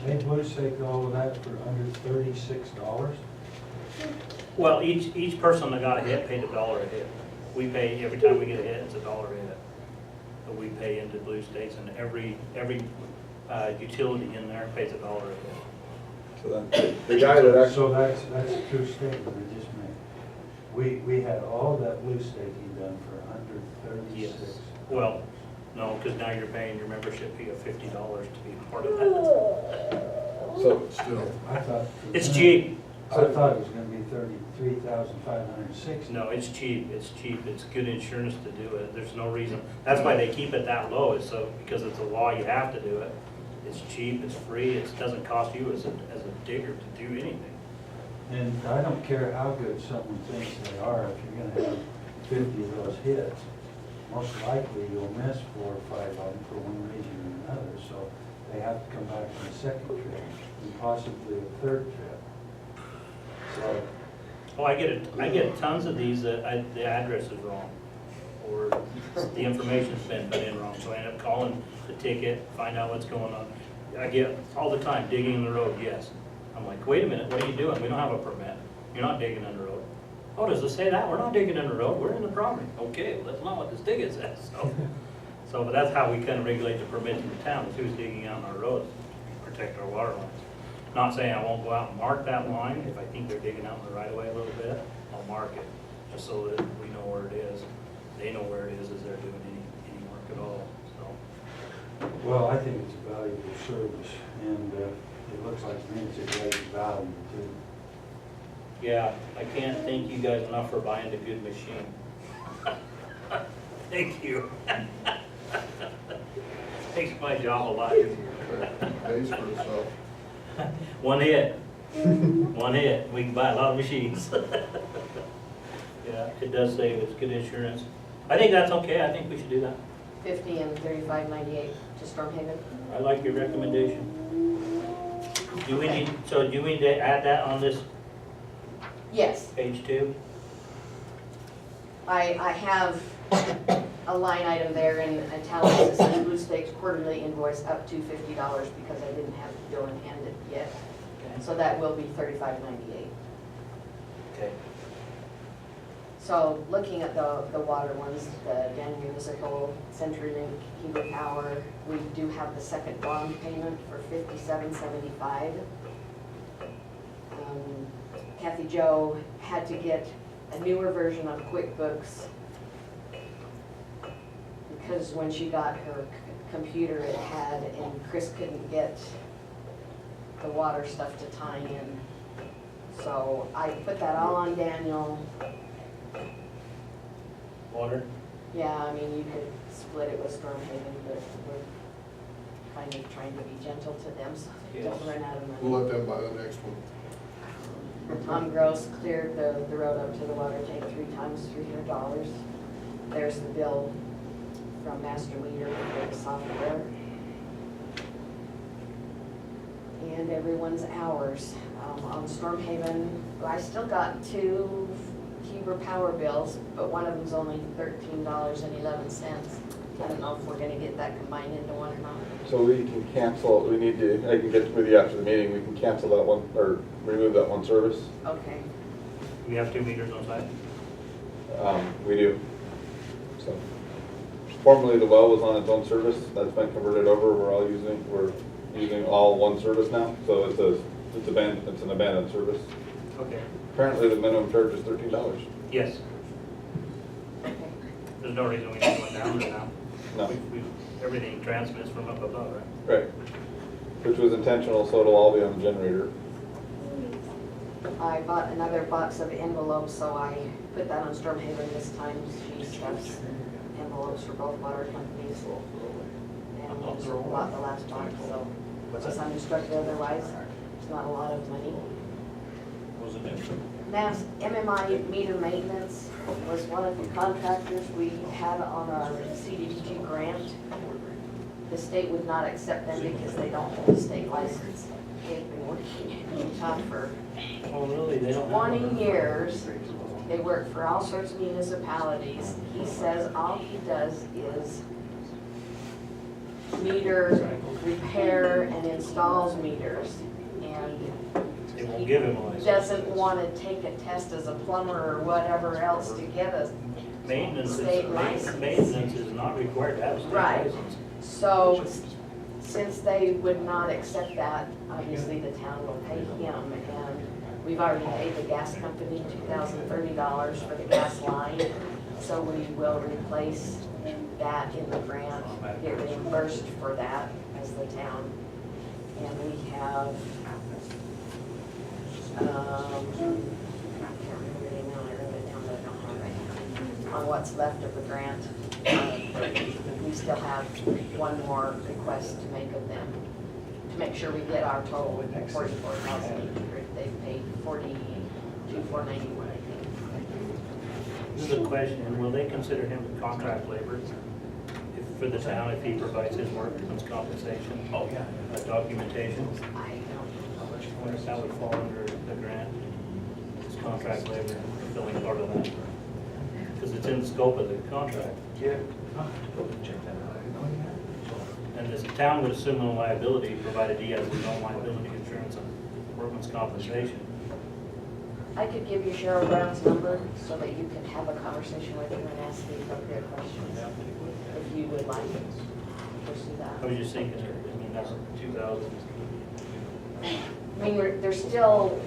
They Blue Stake all of that for under $36. Well, each person that got a hit paid $1 a hit. We pay, every time we get a hit, it's $1 a hit. That we pay into Blue Stakes, and every utility in there pays $1 a hit. So then, the guy that actually, So that's a true statement I just made. We had all that Blue Staking done for under Yes. 36. Well, no, because now you're paying your membership fee of $50 to be part of that. so, Still, I thought. It's cheap. I thought it was gonna be 33,560. No, it's cheap, it's cheap, it's good insurance to do it, there's no reason, that's why they keep it that low, is so, because it's a law, you have to do it. It's cheap, it's free, it doesn't cost you as a digger to do anything. And I don't care how good someone thinks they are, if you're gonna have 50 of those hits, most likely you'll miss 4 or 5 of them for one reason or another, so they have to come back on a second trip, and possibly a third trip. So, Oh, I get tons of these that the address is wrong, or the information's been put in wrong, so I end up calling the ticket, find out what's going on. I get all the time, digging in the road, yes. I'm like, wait a minute, what are you doing? We don't have a permit. You're not digging in the road. Oh, does it say that? We're not digging in the road, we're in the property. Okay, well, that's not what this ticket says, so. But that's how we kind of regulate the permits in the town, is who's digging out on our roads, to protect our water lines. Not saying I won't go out and mark that line, if I think they're digging out in the right of way a little bit, I'll mark it, just so that we know where it is. They know where it is as they're doing any work at all, so. well, I think it's a valuable service, and it looks like to me it's a great value too. Yeah, I can't thank you guys enough for buying a good machine. Thank you. Makes my job a lot easier. pays for itself. One hit, we can buy a lot of machines. Yeah, it does save, it's good insurance. I think that's okay, I think we should do that. 50 and 35.98 to Stormhaven. I like your recommendation. Do we need to add that on this Yes, page too? I have a line item there in italics that says Blue Stakes quarterly invoice up to $50 because I didn't have the bill in hand yet. Okay. So that will be $35.98. Okay. So looking at the water ones, the Danube Municipal, CenturyLink, Heber Power, we do have the second bond payment for $57.75. Kathy Jo had to get a newer version of QuickBooks because when she got her computer it had, and Chris couldn't get the water stuff to tie in. So I put that all on Daniel. Water? Yeah, I mean, you could split it with Stormhaven, but we're kind of trying to be gentle to them so they don't run out of money. We'll let them buy the next one. Tom Gross cleared the road up to the water tank 3 times, $300. There's the bill from Master Meter for the software. And everyone's hours. On Stormhaven, I still got 2 Heber Power bills, but one of them's only $13.11. I don't know if we're gonna get that combined into one or not. so we can cancel, we need to, I can get with you after the meeting, we can cancel that one, or remove that one service. Okay. We have 2 meters on site? We do. So, formerly the well was on its own service, that's been converted over, we're using all one service now, so it's an abandoned service. Okay. Apparently the minimum charge is $13. Yes, Okay. there's no reason we need to go down there now. No. Everything transmits from up above, right? Right. Which was intentional, so it'll all be on the generator. I bought another box of envelopes, so I put that on Stormhaven this time. She stuffs envelopes for both water companies. And we just bought the last box, so unless I'm instructed otherwise, it's not a lot of money. Was it extra? Mass MMI meter maintenance was one of the contractors we had on our CDBG grant. The state would not accept them because they don't hold a state license. They've been working in Utah for Oh, really? They don't? 20 years. They work for all sorts of municipalities. He says all he does is meter, repair, and install installs meters, and They won't give him a he license. doesn't want to take a test as a plumber or whatever else to get a Maintenance state is, license. maintenance is not required to have a state Right. license. So, since they would not accept that, obviously the town will pay him, and we've already paid the gas company $2,030 for the gas line, so we will replace that in the grant, get reimbursed for that as the town. And we have, I can't remember the amount, I wrote it down, but I don't have it right now, on what's left of the grant. We still have one more request to make of them, to make sure we get our total $44,800. They've paid $42,491, I think. This is a question, will they consider him contract labor for the town if he provides his workman's compensation? Oh, yeah. Documentation? I don't Wonder if that would fall under the grant, it's contract labor, filling part of that. Because it's in the scope of the contract. Yeah. And this town would assume no liability, provided he has his own liability insurance and workman's compensation. I could give you Cheryl Brown's number so that you can have a conversation with her and ask the appropriate questions, if you would like to pursue I that. was just thinking, I mean, that's 2,000. I mean, there's still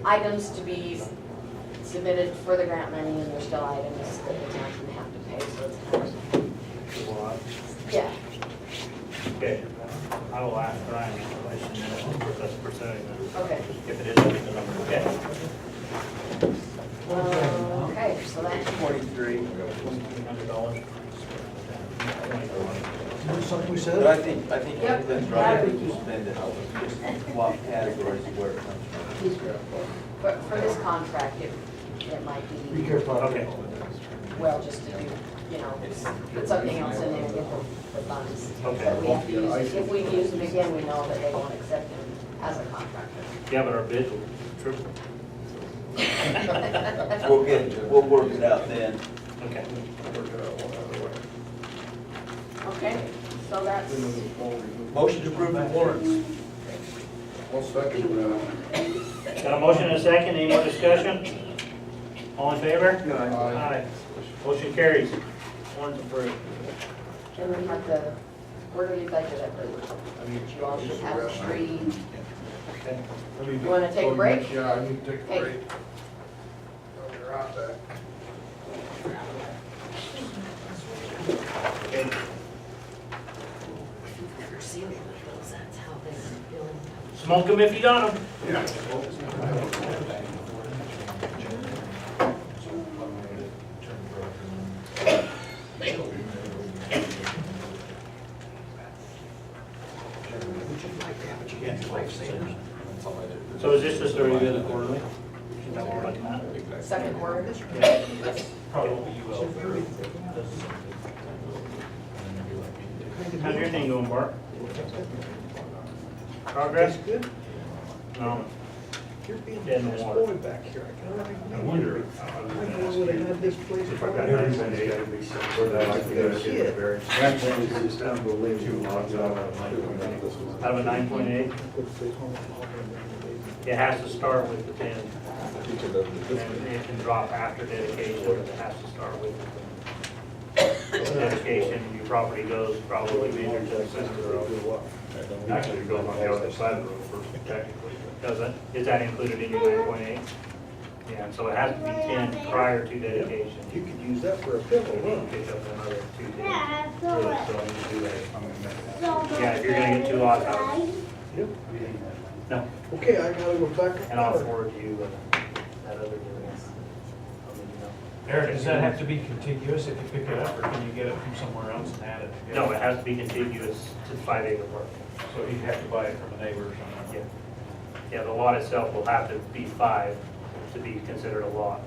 items to be submitted for the grant money, and there's still items that the town's gonna have to pay, so it's kind of, yeah. Okay, I will ask Brian a question, and that's percentage, Okay. if it is, I'll get the number, okay? Okay, so that's $2,300. Something we But said? I think Yep. that's right, I think you spend it, just swap categories where it comes from. for this contract, it might Be be, careful. Okay. well, just to do, you know, put something else in there and get the funds. Okay. But we have to use it, if we use it again, we know that they won't accept him as a contractor. Yeah, but our bid will triple. We'll work it out then. Okay. Okay, so that's, Motion to approve the warrants. I'll second that. Got a motion and a second, any more discussion? All in favor? Aye. Motion carries. Warrants approved. and we have the quarterly budget approved. You all should have the three. Okay. You wanna take a break? Yeah, I need to take a Okay. break. Oh, you're out there. Okay. Never seen one of those, that's how they feel. Smoke them if you got them. So is this just a review of the quarterly? Is that what we're looking at? Second quarter? Probably won't be you will. How's your thing going, Bart? Progress? Good. No. You're being Dead in the water. spoiled back here. I wonder I know when I had this place. if I got everybody, gotta be some sort of like this. Shit. That thing is just unbelievable. Out of a 9.8? It has to start with the 10. And it can drop after dedication, but it has to start with dedication. Your property goes probably measured to the center of the road. Actually, it goes on the other side of the road first, technically. Does it? Is that included in your 9.8? Yeah, so it has to be 10 prior to dedication. You could use that for a pillow, We'll huh? pick up another 2 days. Really, so I need to do that. Yeah, if you're gonna get 2 lots out. Yep. No, Okay, I gotta go back. and I'll forward you that other deal. I'll let you know. Eric, does that have to be contiguous if you pick it up, or can you get it from somewhere else and add it? No, it has to be contiguous to 5 acre park. So you have to buy it from a neighbor or something? Yeah. Yeah, the lot itself will have to be 5 to be considered a lot.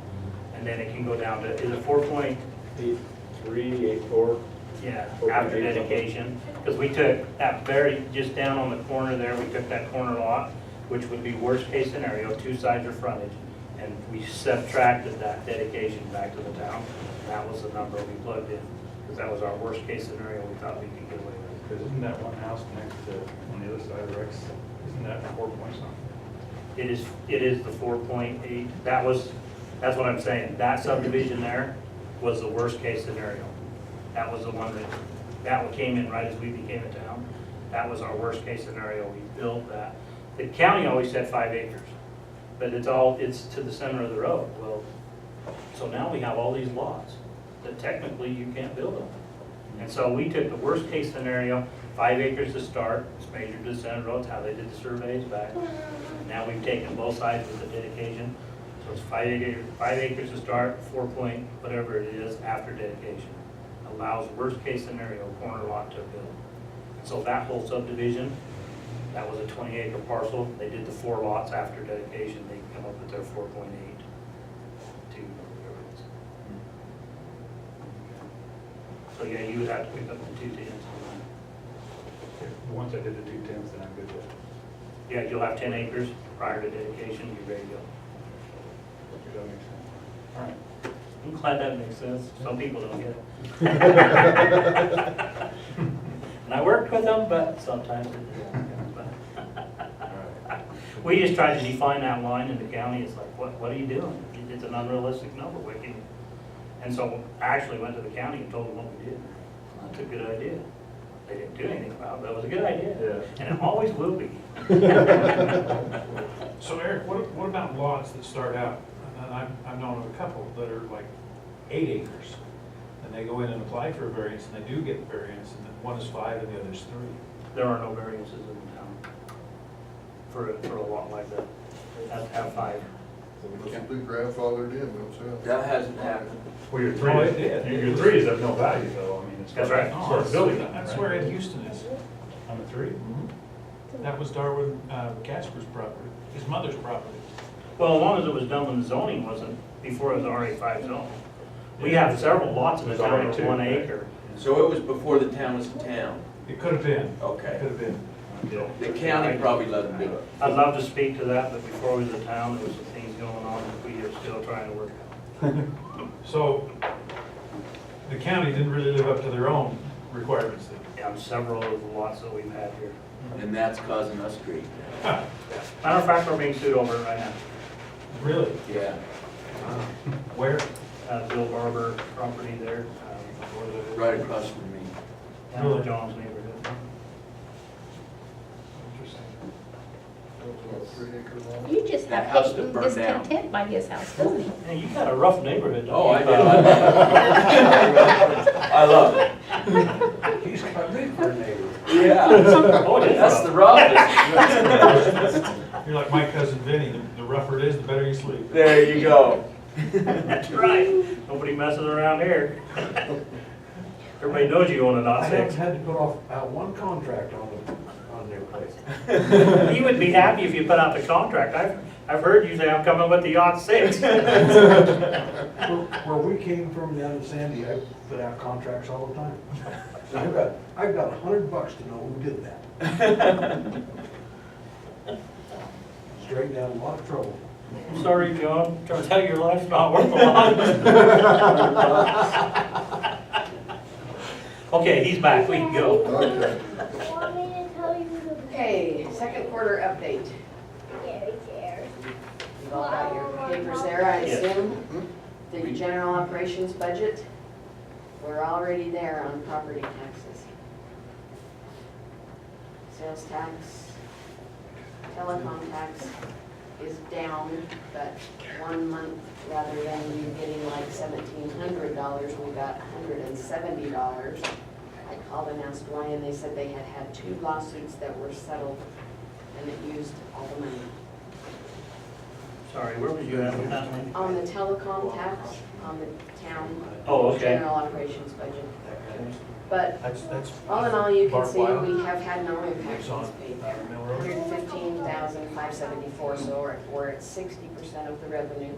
And then it can go down to, is it 4.8? 8.3, 8.4. Yeah, 4.8 after dedication, because we took that very, just down on the corner there, we took that corner lot, which would be worst case scenario, 2 sides are frontage, and we subtracted that dedication back to the town, and that was the number we plugged in, because that was our worst case scenario we thought we could get away with. Because isn't that one house next to, on the other side of Rex, isn't that 4 point something? It is the 4.8, that's what I'm saying, that subdivision there was the worst case scenario. That was the one that one came in right as we became a town. That was our worst case scenario, we built that. The county always said 5 acres, but it's to the center of the road. Well, so now we have all these lots that technically you can't build on. And so we took the worst case scenario, 5 acres to start, it's measured to the center of the road, it's how they did the surveys back. Now we've taken both sides with the dedication, so it's 5 acres to start, 4 point, whatever it is, after dedication. Allows worst case scenario, corner lot to build. So that whole subdivision, that was a 20-acre parcel, they did the 4 lots after dedication, they come up with their 4.8 to whatever it is. So yeah, you would have to pick up the 2/10 on Once I did the 2/10, then I'm good with it. that. Yeah, you'll have 10 acres prior to dedication, you're ready to go. Does that make sense? All right. I'm glad that makes sense. Some people don't get it. And I worked with them, but sometimes it doesn't. We just tried to define that line in the county. It's like, what are you doing? It's an unrealistic number. What can you? And so I actually went to the county and told them what we did. That's a good idea. They didn't do anything about it, but it was a good idea. Yeah. And it always will be. So Eric, what about lots that start out? And I've known of a couple that are like 8 acres. And they go in and apply for a variance and they do get the variance, and then one is 5 and the other's 3. There are no variances in town for a lot like that. They have to have 5. Must be grandfathered in, don't you? That hasn't happened. Well, your No, it did. Your 3 is of no value though, I mean, it's. That's right. No, it's building. That's where Ed Houston is, on the 3. That was Darwin Casper's property, his mother's property. Well, as long as it was done when the zoning wasn't, before it was RA5 zone. We have several lots in the It was town of RA2, 1 right? acre. So it was before the town was a town. It could have been. Okay. It could have been. Yeah. The county probably let them do it. I'd love to speak to that, but before we was a town, there was some things going on that we are still trying to work out. So the county didn't really live up to their own requirements then. Yeah, several of the lots that we've had here. And that's causing us grief. Huh, Matter of fact, we're being sued over it right now. really? Yeah. Where? Bill Barber property there, Right across from me. down in John's neighborhood. Interesting. About 3 acre lot. You just That have house hate that and burned down. discontent by his house, doesn't he? Hey, you got a rough neighborhood, don't you? Oh, I do. I love it. He's got me for a neighbor. Yeah. Oh, it is That's rough. the roughest. You're like my cousin Vinny, the rougher it is, the better you sleep. There you go. That's right. Nobody messes around here. Everybody knows you own a I lot haven't 6. had to put off out one contract on their place. You would be happy if you put out the contract. I've heard you say, I'm coming with the yacht 6. Where we came from down in Sandy, I put out contracts all the time. So I've got $100 to know who did that. Straightened out a lot of trouble. I'm sorry, John. Turns out your life's not worth a lot. Okay, he's back. We can go. Okay. Want me to tell you the Okay, second quarter update. scary chairs? You've all got your papers there, I Yes. assume. The general operations budget, we're already there on property taxes. Sales tax, telecom tax is down, but 1 month, rather than you getting like $1,700, we got $170. I called and asked why, and they said they had had 2 lawsuits that were settled, and it used all the money. Sorry, where was you at with that one? On the telecom tax, on the town. Oh, okay. General operations budget. But That's. all in all, you can barbed see wire. we have had no impact It's on since paid there. Mill Road. 115,574, so we're at 60% of the revenue.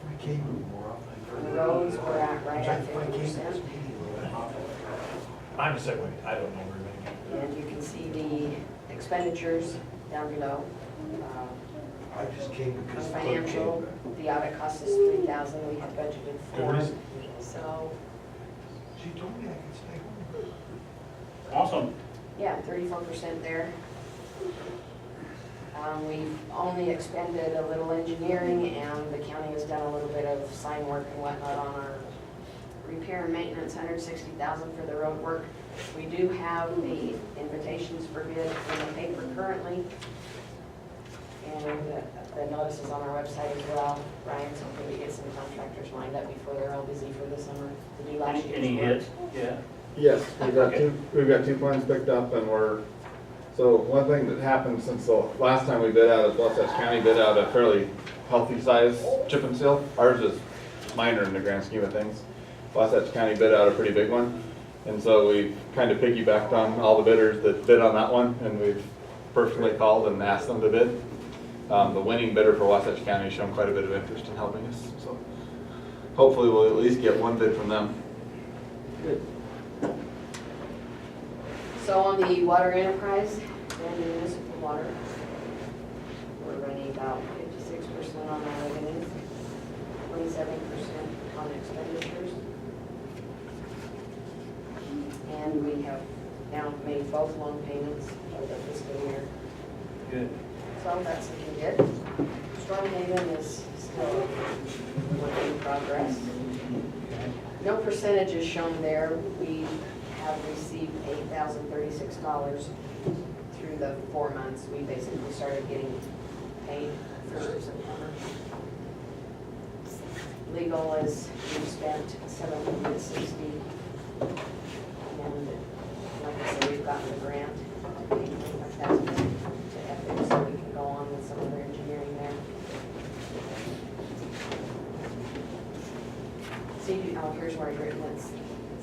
I came more often. On the roads, we're at right at 50%. I'm the same way, I don't know very many. And you can see the expenditures down below. I just came For because. financial, the audit cost us $3,000, we had budgeted Good for. reason. So She told me I could stay home. Awesome. Yeah, 34% there. We've only expended a little engineering, and the county has done a little bit of sign work and whatnot on our repair and maintenance, $160,000 for the road work. We do have the invitations for bid in the paper currently, and the notice is on our website as well. Brian's hoping to get some contractors lined up before they're all busy for the summer to do last year's Any work. hits? Yeah. Yes, Okay. we've got 2 plans picked up, and so one thing that happened since the last time we bid out is Wasatch County bid out a fairly healthy size chip and seal. Ours is minor in the grand scheme of things. Wasatch County bid out a pretty big one, and so we've kind of piggybacked on all the bidders that bid on that one, and we've personally called and asked them to bid. The winning bidder for Wasatch County has shown quite a bit of interest in helping us, so hopefully we'll at least get one bid from them. Good. So on the water enterprise and the municipal water, we're running about 56% on our revenues, 27% on expenditures. And we have now made both loan payments for the fiscal year. Good. So that's looking good. Stormhaven is still work in progress. No percentages shown there. We have received $8,036 through the 4 months. We basically started getting paid 1st of September. Legal is, we've spent $760. And like I said, we've gotten the grant to pay $25,000 to Epic, so we can go on with some other engineering there. Here's where I've written it's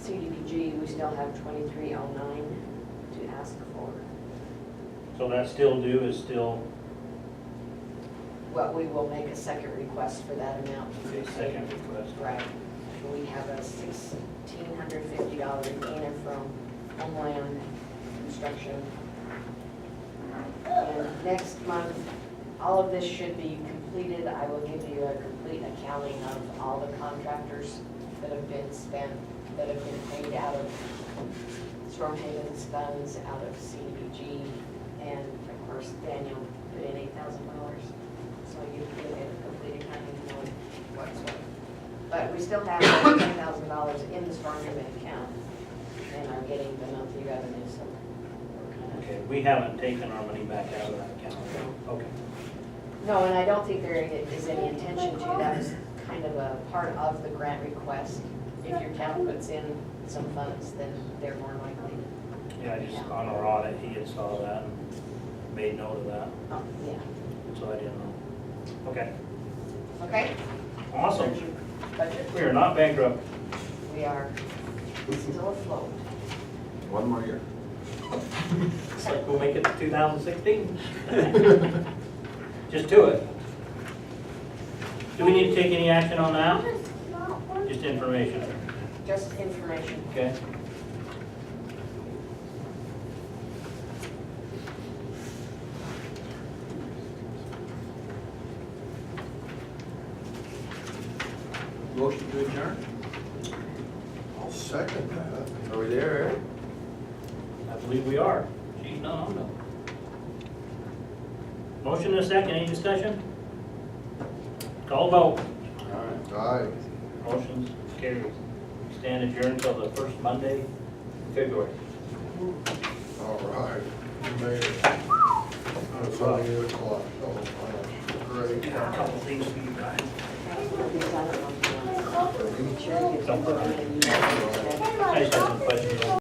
CDBG, we still have 2309 to ask for. So that still due is still, Well, we will make a second request for that amount. okay, second request. Right. We have a $1,650 retainer from Homeland Construction. And next month, all of this should be completed. I will give you a complete accounting of all the contractors that have been spent, that have been paid out of Stormhaven's funds, out of CDBG, and of course Daniel put in $8,000. So you can get a complete accounting on what's what. But we still have $10,000 in the Stormhaven account and are getting the monthly revenue, so we're kind of. Okay, we haven't taken our money back out of that account. Okay. No, and I don't think there is any intention to. That is kind of a part of the grant request. If your town puts in some funds, then they're more likely. Yeah, I just, on our audit, he had saw that and made note of that, Oh, yeah. so I didn't know. Okay, Okay? awesome. There's your budget. We are not bankrupt. We are still afloat. One more year. Looks like we'll make it to 2016. Just do it. Do we need to take any action on that? Just information, Just information. okay? Motion to adjourn? I'll second that. Are we there, Eric? I believe we are. Geez, no, I'm no. Motion and a second, any discussion? Call vote. All right. Aye. Motion's carried. Stand adjourned until the first Monday in February. All right. You made it. It's only 8 o'clock. Oh, wow. Great. Got a couple things for you guys. Sure you get some. I just have some questions.